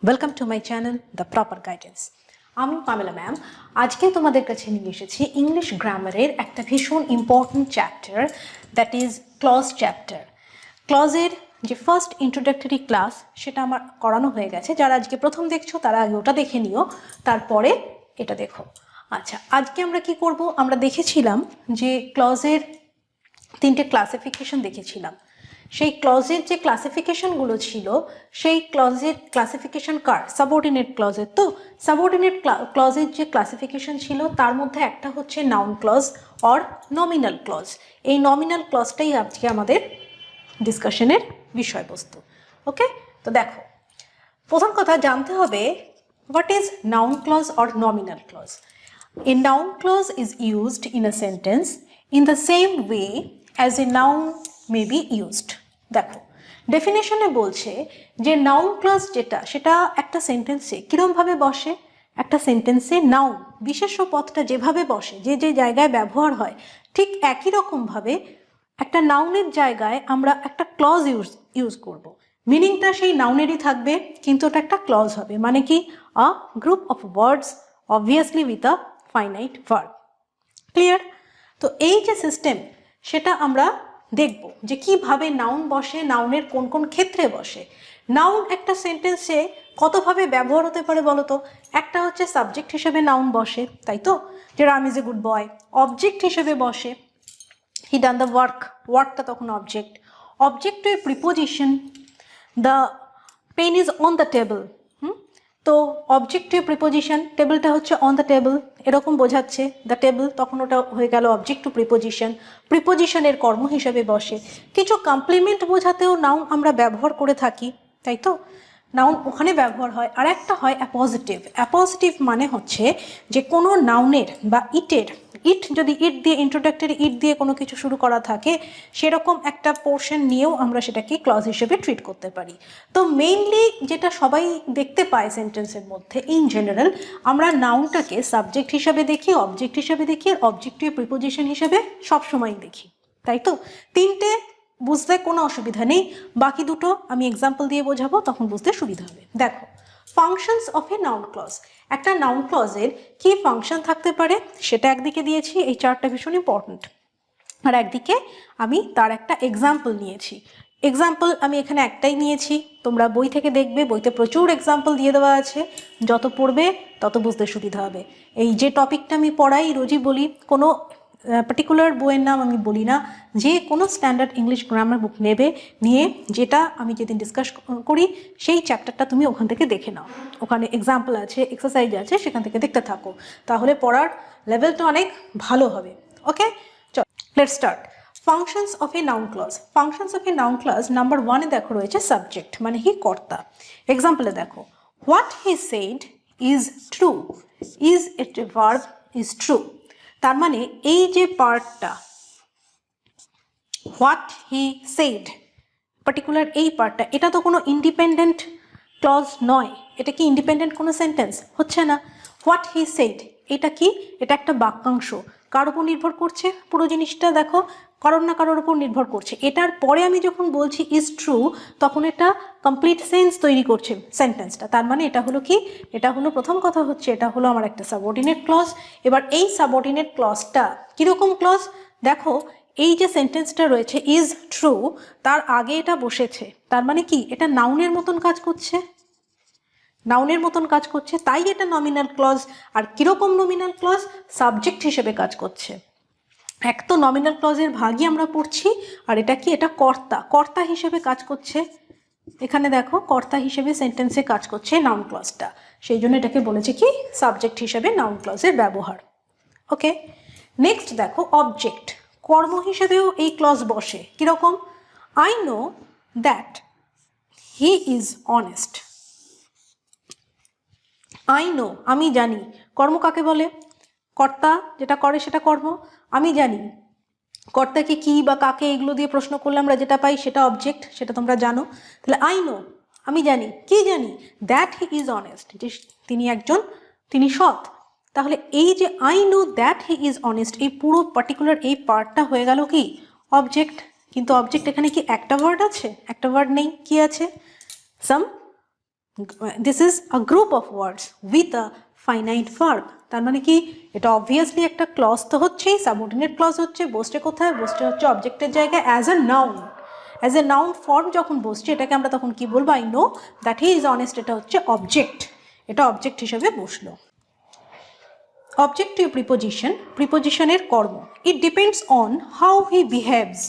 Welcome to my channel the proper guidance. আমি Pamela ma'am আজকে তোমাদের কাছে নিয়ে এসেছি ইংলিশ গ্রামারের একটা ভীষণ important chapter, that is clause chapter. ক্লজের যে ফার্স্ট ইন্ট্রোডাক্টরি ক্লাস সেটা আমার করানো হয়ে গেছে। যারা আজকে প্রথম দেখছো তারা আগে ওটা দেখে নিও, তারপরে এটা দেখো। আচ্ছা, আজকে আমরা কি করব? আমরা দেখেছিলাম যে ক্লজের তিনটে ক্লাসিফিকেশন দেখেছিলাম। সেই ক্লজের যে ক্লাসিফিকেশনগুলো ছিল, সেই ক্লজের ক্লাসিফিকেশন কার? সাবঅর্ডিনেট ক্লজের। তো সাবঅর্ডিনেট ক্লজের যে ক্লাসিফিকেশন ছিল তার মধ্যে একটা হচ্ছে noun clause or nominal clause. এই নমিনাল ক্লজটাই আজকে আমাদের ডিসকাশনের বিষয়বস্তু। ওকে, তো দেখো, প্রথম কথা জানতে হবে what is noun clause or nominal clause. A noun clause is used in a sentence in the same way as a noun may be used. দেখো, ডেফিনেশনে বলছে যে নাউন ক্লজ যেটা, সেটা একটা সেন্টেন্সে কিরমভাবে বসে। একটা সেন্টেন্সে নাউন বিশেষ্য পদটা যেভাবে বসে, যে যে জায়গায় ব্যবহার হয়, ঠিক একই রকমভাবে একটা নাউনের জায়গায় আমরা একটা ক্লজ ইউজ করব। মিনিংটা সেই নাউনেরই থাকবে, কিন্তু ওটা একটা ক্লজ হবে। মানে কি? A group of words obviously with a finite verb. Clear? তো এই যে সিস্টেম, সেটা আমরা দেখব যে কিভাবে নাউন বসে, নাউনের কোন কোন ক্ষেত্রে বসে। নাউন একটা সেন্টেন্সে কতভাবে ব্যবহার হতে পারে বলো তো? একটা হচ্ছে সাবজেক্ট হিসেবে নাউন বসে, তাই তো, যে Ram is a good boy. Object হিসেবে বসে, হি ডান দ্য ওয়ার্ক, ওয়ার্কটা তখন object. Object to a preposition, the pen is on the table. তো অবজেক্ট টু প্রিপোজিশন, টেবিলটা হচ্ছে অন দ্য টেবল, এরকম বোঝাচ্ছে দ্য টেবল, তখন ওটা হয়ে গেল অবজেক্ট টু প্রিপোজিশন। প্রিপোজিশনের কর্ম হিসেবে বসে। কিছু কমপ্লিমেন্ট বোঝাতেও নাউন আমরা ব্যবহার করে থাকি, তাই তো, নাউন ওখানে ব্যবহার হয়। আর একটা হয় অ্যাপজিটিভ। অ্যাপজিটিভ মানে হচ্ছে যে কোনো নাউনের বা ইটের, ইট যদি ইট দিয়ে, ইন্ট্রোডাক্টরি ইট দিয়ে কোনো কিছু শুরু করা থাকে, সেরকম একটা পোর্শন নিয়েও আমরা সেটাকে ক্লজ হিসেবে ট্রিট করতে পারি। তো মেইনলি যেটা সবাই দেখতে পায় সেন্টেন্সের মধ্যে, ইন জেনারেল আমরা নাউনটাকে সাবজেক্ট হিসাবে দেখি, অবজেক্ট হিসাবে দেখি, আর অবজেক্টিভ প্রিপোজিশন হিসেবে সবসময় দেখি, তাই তো। তিনটে বুঝতে কোনো অসুবিধা নেই, বাকি দুটো আমি এক্সাম্পল দিয়ে বোঝাবো, তখন বুঝতে সুবিধা হবে। দেখো, functions of a noun clause. একটা নাউন ক্লজের কি ফাংশন থাকতে পারে সেটা একদিকে দিয়েছি, এই চারটা ভীষণ ইম্পর্টেন্ট। আর একদিকে আমি তার একটা এক্সাম্পল নিয়েছি। এক্সাম্পল আমি এখানে একটাই নিয়েছি, তোমরা বই থেকে দেখবে, বইতে প্রচুর এক্সাম্পল দিয়ে দেওয়া আছে, যত পড়বে তত বুঝতে সুবিধা হবে। এই যে টপিকটা আমি পড়াই, রোজই বলি, কোনো পার্টিকুলার বইয়ের নাম আমি বলি না, যে কোনো স্ট্যান্ডার্ড ইংলিশ গ্রামার বুক নেবে, নিয়ে যেটা আমি যেদিন ডিসকাস করি সেই চ্যাপ্টারটা তুমি ওখান থেকে দেখে নাও। ওখানে এক্সাম্পল আছে, এক্সারসাইজ আছে, সেখান থেকে দেখতে থাকো, তাহলে পড়ার লেভেলটা অনেক ভালো হবে। ওকে, চল let's start. Functions of a noun clause. Functions of a noun clause number 1-এ দেখো রয়েছে সাবজেক্ট, মানে কি কর্তা। এক্সাম্পলে দেখো, what he said is true. Is at a verb, is true. তার মানে এই যে পার্টটা, হোয়াট হি সেড, পার্টিকুলার এই পার্টটা, এটা তো কোনো ইন্ডিপেন্ডেন্ট ক্লজ নয়। এটা কি ইন্ডিপেন্ডেন্ট কোনো সেন্টেন্স? হচ্ছে না। হোয়াট হি সেড, এটা কি? এটা একটা বাক্যাংশ। কার উপর নির্ভর করছে পুরো জিনিসটা? দেখো, কারোর না কারোর উপর নির্ভর করছে। এটার পরে আমি যখন বলছি ইজ ট্রু, তখন এটা কমপ্লিট সেন্স তৈরি করছে সেন্টেন্সটা। তার মানে এটা হলো কি? এটা হলো, প্রথম কথা হচ্ছে, এটা হলো আমার একটা সাবঅর্ডিনেট ক্লজ। এবার এই সাবঅর্ডিনেট ক্লজটা কীরকম ক্লজ? দেখো, এই যে সেন্টেন্সটা রয়েছে ইজ ট্রু, তার আগে এটা বসেছে, তার মানে কি? এটা নাউনের মতন কাজ করছে, নাউনের মতন কাজ করছে, তাই এটা নমিনাল ক্লজ। আর কিরকম নমিনাল ক্লজ? সাবজেক্ট হিসেবে কাজ করছে। এক তো নমিনাল ক্লজের ভাগই আমরা পড়ছি, আর এটা কি? এটা কর্তা, কর্তা হিসেবে কাজ করছে। এখানে দেখো, কর্তা হিসেবে সেন্টেন্সে কাজ করছে নাউন ক্লজটা, সেই জন্য এটাকে বলেছে কি? সাবজেক্ট হিসেবে নাউন ক্লজের ব্যবহার। ওকে, নেক্সট দেখো, অবজেক্ট। কর্ম হিসেবেও এই ক্লজ বসে। কিরকম? I know that he is honest. I know, আমি জানি। কর্ম কাকে বলে? কর্তা যেটা করে সেটা কর্ম। আমি জানি, কর্তাকে কি বা কাকে, এগুলো দিয়ে প্রশ্ন করলে আমরা যেটা পাই সেটা অবজেক্ট, সেটা তোমরা জানো। তাহলে আই নো, আমি জানি। কি জানি? দ্যাট হি ইজ অনেস্ট, যে তিনি সৎ। তাহলে এই যে I know that he is honest, এই পুরো পার্টিকুলার এই পার্টটা হয়ে গেল কি? অবজেক্ট। কিন্তু অবজেক্ট এখানে কি একটা ওয়ার্ড আছে? একটা ওয়ার্ড নেই। কি আছে? Some this is a group of words with a finite verb. তার মানে কি, এটা অবভিয়াসলি একটা ক্লজ তো হচ্ছেই, সাবঅর্ডিনেট ক্লজ হচ্ছে, বসছে কোথায়, বসছে হচ্ছে অবজেক্টের জায়গায় as a noun. As a noun form যখন বসছে, এটাকে আমরা তখন কি বলবো, I know that he is honest, এটা হচ্ছে অবজেক্ট, এটা অবজেক্ট হিসেবে বসলো। অবজেক্টিভ প্রিপোজিশন, প্রিপোজিশনের কর্ম। It depends on how he behaves.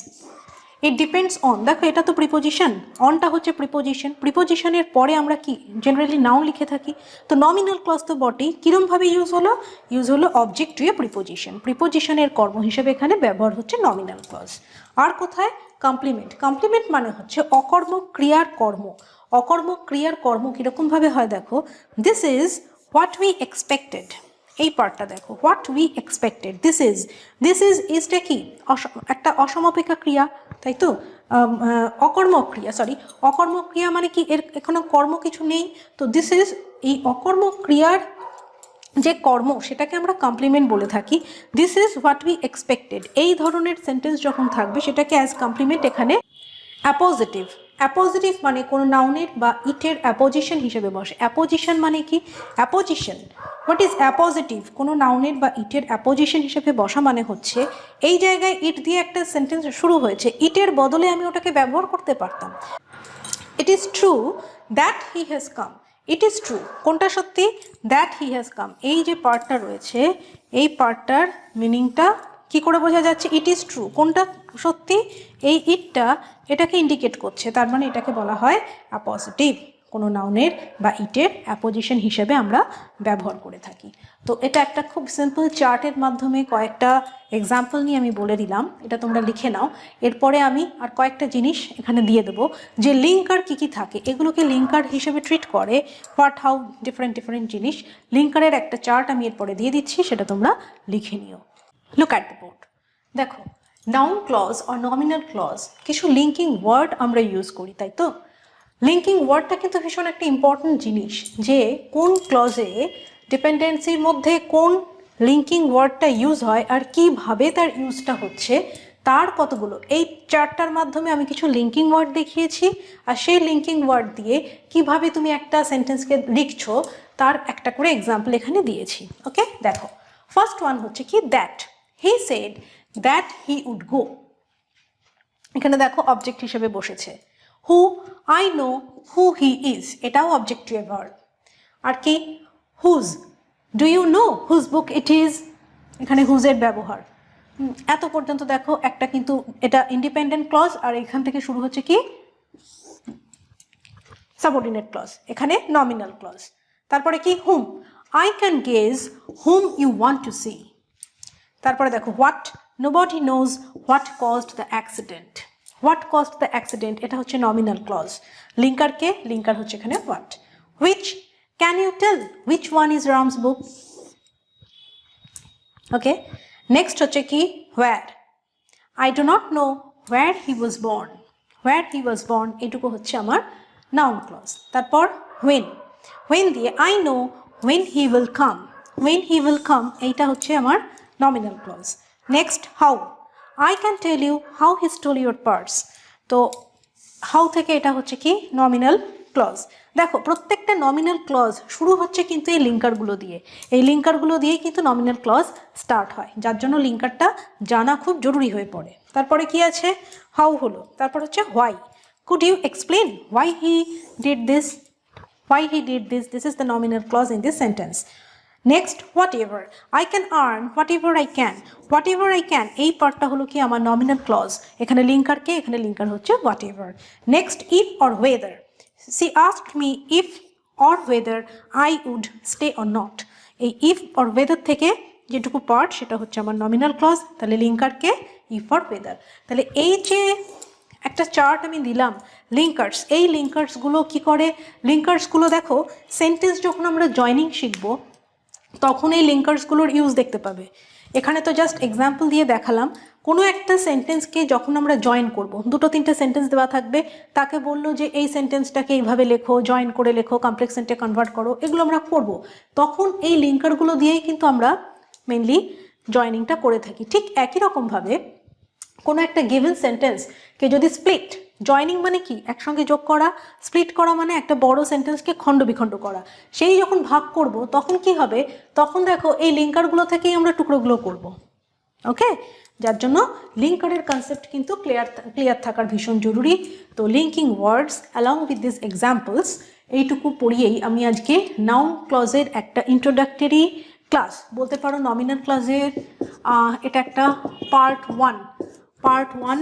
It depends on, দেখো এটা তো প্রিপোজিশন, অনটা হচ্ছে প্রিপোজিশন, প্রিপোজিশনের পরে আমরা কি জেনারেলি নাউন লিখে থাকি, তো নমিনাল ক্লজ তো বটেই। কীরমভাবে ইউজ হলো অবজেক্ট টু এ প্রিপোজিশন, প্রিপোজিশনের কর্ম হিসেবে এখানে ব্যবহার হচ্ছে নমিনাল ক্লজ। আর কোথায়, কমপ্লিমেন্ট। কমপ্লিমেন্ট মানে হচ্ছে অকর্মক ক্রিয়ার কর্ম। অকর্মক ক্রিয়ার কর্ম কীরকমভাবে হয় দেখো, this is what we expected. এই পার্টটা দেখো, হোয়াট উই এক্সপেক্টেড, দিস ইজটা কি, একটা অসমাপিকা ক্রিয়া, তাই তো, অকর্মক ক্রিয়া, সরি অকর্মক ক্রিয়া মানে কি, এর এখনো কর্ম কিছু নেই, তো দিস ইজ, এই অকর্মক ক্রিয়ার যে কর্ম সেটাকে আমরা কমপ্লিমেন্ট বলে থাকি। This is what we expected, এই ধরনের সেন্টেন্স যখন থাকবে সেটাকে অ্যাজ কমপ্লিমেন্ট এখানে অ্যাপোজিটিভ। অ্যাপোজিটিভ মানে কোনো নাউনের বা ইটের অ্যাপোজিশন হিসেবে বসে। অ্যাপোজিশন মানে কি, অ্যাপোজিশন, হোয়াট ইজ অ্যাপোজিটিভ, কোনো নাউনের বা ইটের অ্যাপোজিশন হিসেবে বসা মানে হচ্ছে এই জায়গায় ইট দিয়ে একটা সেন্টেন্স শুরু হয়েছে, ইটের বদলে আমি ওটাকে ব্যবহার করতে পারতাম। It is true that he has come, it is true, কোনটা সত্যি, দ্যাট হি হ্যাজ কাম, এই যে পার্টটা রয়েছে এই পার্টটার মিনিংটা কি করে বোঝা যাচ্ছে, ইট ইজ ট্রু, কোনটা সত্যি, এই ইটটা এটাকে ইন্ডিকেট করছে, তার মানে এটাকে বলা হয় অ্যাপোজিটিভ, কোনো নাউনের বা ইটের অ্যাপোজিশন হিসেবে আমরা ব্যবহার করে থাকি। তো এটা একটা খুব সিম্পল চার্টের মাধ্যমে কয়েকটা এক্সাম্পল নিয়ে আমি বলে দিলাম, এটা তোমরা লিখে নাও। এরপরে আমি আর কয়েকটা জিনিস এখানে দিয়ে দেবো, যে লিঙ্কার কী কী থাকে, এগুলোকে লিঙ্কার হিসেবে ট্রিট করে, হোয়াট হাউ ডিফারেন্ট জিনিস, লিঙ্কারের একটা চার্ট আমি এরপরে দিয়ে দিচ্ছি, সেটা তোমরা লিখে নিও। লুক অ্যাট দ্য বোর্ড, দেখো noun clause or nominal clause, কিছু লিঙ্কিং ওয়ার্ড আমরা ইউজ করি, তাই তো। লিঙ্কিং ওয়ার্ডটা কিন্তু ভীষণ একটা ইম্পর্টেন্ট জিনিস, যে কোন ক্লজে ডিপেন্ডেন্সির মধ্যে কোন লিঙ্কিং ওয়ার্ডটা ইউজ হয় আর কিভাবে তার ইউজটা হচ্ছে, তার কতগুলো, এই চার্টটার মাধ্যমে আমি কিছু লিঙ্কিং ওয়ার্ড দেখিয়েছি, আর সেই লিঙ্কিং ওয়ার্ড দিয়ে কিভাবে তুমি একটা সেন্টেন্সকে লিখছো তার একটা করে এক্সাম্পল এখানে দিয়েছি। ওকে, দেখো ফার্স্ট ওয়ান হচ্ছে কি, that, he said that he would go, এখানে দেখো অবজেক্ট হিসেবে বসেছে। Who, I know who he is, এটাও অবজেক্ট টু এ ভার্ব। আর কি, whose, do you know whose book it is, এখানে হুজের ব্যবহার। এত পর্যন্ত দেখো একটা কিন্তু এটা ইন্ডিপেন্ডেন্ট ক্লজ, আর এখান থেকে শুরু হচ্ছে কি সাবঅর্ডিনেট ক্লজ, এখানে নমিনাল ক্লজ। তারপরে কি, whom, I can guess whom you want to see. তারপরে দেখো what, nobody knows what caused the accident, what caused the accident, এটা হচ্ছে নমিনাল ক্লজ। লিঙ্কার কে, লিঙ্কার হচ্ছে এখানে what. Which, can you tell which one is Ram's book. Okay, next হচ্ছে কি, where, I do not know where he was born, where he was born, এটুকু হচ্ছে আমার নাউন ক্লজ। তারপর হোয়েন, হোয়েন দিয়ে I know when he will come, when he will come, এইটা হচ্ছে আমার nominal clause. Next how, I can tell you how he stole your purse, তো how থেকে এটা হচ্ছে কি নমিনাল ক্লজ। দেখো প্রত্যেকটা নমিনাল ক্লজ শুরু হচ্ছে কিন্তু এই লিঙ্কারগুলো দিয়ে, এই লিঙ্কারগুলো দিয়েই কিন্তু নমিনাল ক্লজ স্টার্ট হয়, যার জন্য লিঙ্কারটা জানা খুব জরুরি হয়ে পড়ে। তারপরে কি আছে, হাউ হলো, তারপর হচ্ছে why, could you explain why he did this, why he did this, this is the nominal clause in this sentence. Next whatever, I can earn whatever I can, whatever I can, এই পার্টটা হলো কি আমার nominal clause, এখানে linker কে, এখানে linker হচ্ছে whatever. Next if or whether, she asked me if or whether I would stay or not, এই ইফ অর ওয়েদার থেকে যেটুকু পার্ট সেটা হচ্ছে আমার নমিনাল ক্লজ, তাহলে linker K, if or weather. তাহলে এই যে একটা চার্ট আমি দিলাম লিঙ্কার্স, এই লিঙ্কার্সগুলো কি করে, লিঙ্কার্সগুলো দেখো সেন্টেন্স যখন আমরা জয়নিং শিখবো তখন এই লিঙ্কার্সগুলোর ইউজ দেখতে পাবে। এখানে তো জাস্ট এক্সাম্পল দিয়ে দেখালাম, কোনো একটা সেন্টেন্সকে যখন আমরা জয়েন করব, দুটো তিনটে সেন্টেন্স দেওয়া থাকবে, তাকে বললো যে এই সেন্টেন্সটাকে এইভাবে লেখো, জয়েন করে লেখো, কমপ্লেক্স সেন্টে কনভার্ট করো, এগুলো আমরা করব, তখন এই লিঙ্কারগুলো দিয়েই কিন্তু আমরা মেনলি জয়নিংটা করে থাকি। ঠিক একই রকমভাবে কোনো একটা গিভেন সেন্টেন্সকে যদি স্প্লিট জয়নিং মানে কি, একসঙ্গে যোগ করা। স্প্লিট করা মানে একটা বড় সেন্টেন্সকে খণ্ড বিখণ্ড করা। সেই যখন ভাগ করব তখন কি হবে, তখন দেখো এই লিঙ্কারগুলো থেকেই আমরা টুকরোগুলো করব। ওকে, যার জন্য লিঙ্কারের কনসেপ্ট কিন্তু ক্লিয়ার থাকার ভীষণ জরুরি। তো linking words along with this examples এইটুকু পড়িয়েই আমি আজকে নাউন ক্লজের একটা ইন্ট্রোডাক্টরি ক্লাস বলতে পারো, নমিনাল ক্লজের এটা একটা পার্ট ওয়ান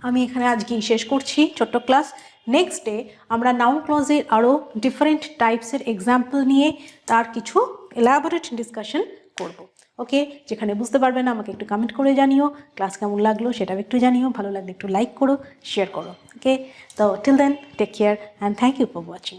আমি এখানে আজকেই শেষ করছি, ছোট্ট ক্লাস। নেক্সট ডে আমরা নাউন ক্লজের আরও ডিফারেন্ট টাইপসের এক্সাম্পল নিয়ে তার কিছু এলাবোরেট ডিসকাশন করব। ওকে, যেখানে বুঝতে পারবে না আমাকে একটু কমেন্ট করে জানিও, ক্লাস কেমন লাগলো সেটাও একটু জানিও, ভালো লাগলে একটু লাইক করো, শেয়ার করো। ওকে, তো till then take care and thank you for watching.